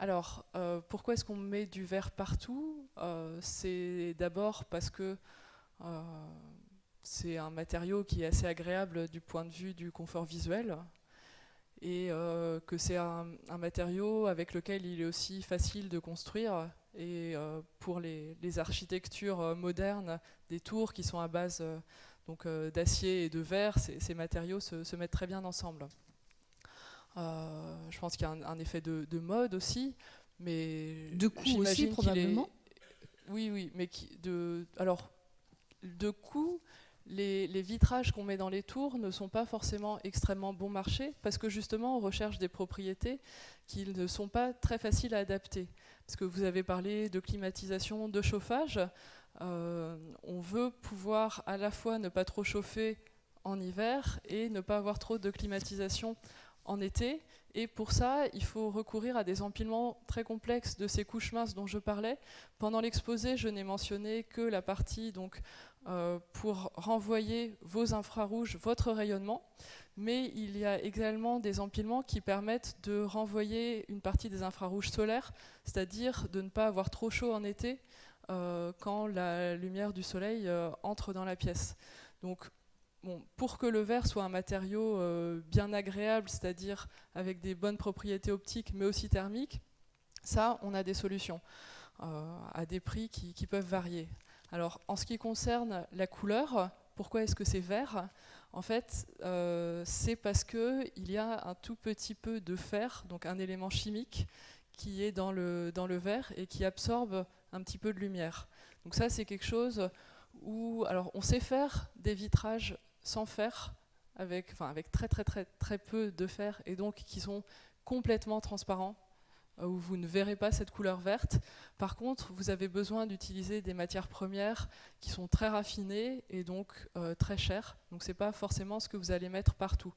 Alors, pourquoi est-ce qu'on met du verre partout? C'est d'abord parce que euh, c'est un matériau qui est assez agréable du point de vue du confort visuel et que c'est un matériau avec lequel il est aussi facile de construire. Et pour les architectures modernes, des tours qui sont à base d'acier et de verre, ces matériaux se mettent très bien ensemble. Je pense qu'il y a un effet de mode aussi, mais De coût aussi, j'imagine qu'il est... probablement. Oui, oui, mais alors, de coût, les vitrages qu'on met dans les tours ne sont pas forcément extrêmement bon marché, parce que justement, on recherche des propriétés qui ne sont pas très faciles à adapter. Parce que vous avez parlé de climatisation, de chauffage. On veut pouvoir à la fois ne pas trop chauffer en hiver et ne pas avoir trop de climatisation en été. Et pour ça, il faut recourir à des empilements très complexes de ces couches minces dont je parlais. Pendant l'exposé, je n'ai mentionné que la partie pour renvoyer vos infrarouges, votre rayonnement, mais il y a également des empilements qui permettent de renvoyer une partie des infrarouges solaires, c'est-à-dire de ne pas avoir trop chaud en été quand la lumière du soleil entre dans la pièce. Donc, bon, pour que le verre soit un matériau bien agréable, c'est-à-dire avec des bonnes propriétés optiques, mais aussi thermiques, ça, on a des solutions à des prix qui peuvent varier. Alors, en ce qui concerne la couleur, pourquoi est-ce que c'est vert? En fait, c'est parce qu'il y a un tout petit peu de fer, donc un élément chimique, qui est dans le verre et qui absorbe un petit peu de lumière. Donc ça, c'est quelque chose où... Alors, on sait faire des vitrages sans fer, avec très très très très peu de fer, et donc qui sont complètement transparents, où vous ne verrez pas cette couleur verte. Par contre, vous avez besoin d'utiliser des matières premières qui sont très raffinées et donc très chères. Donc c'est pas forcément ce que vous allez mettre partout.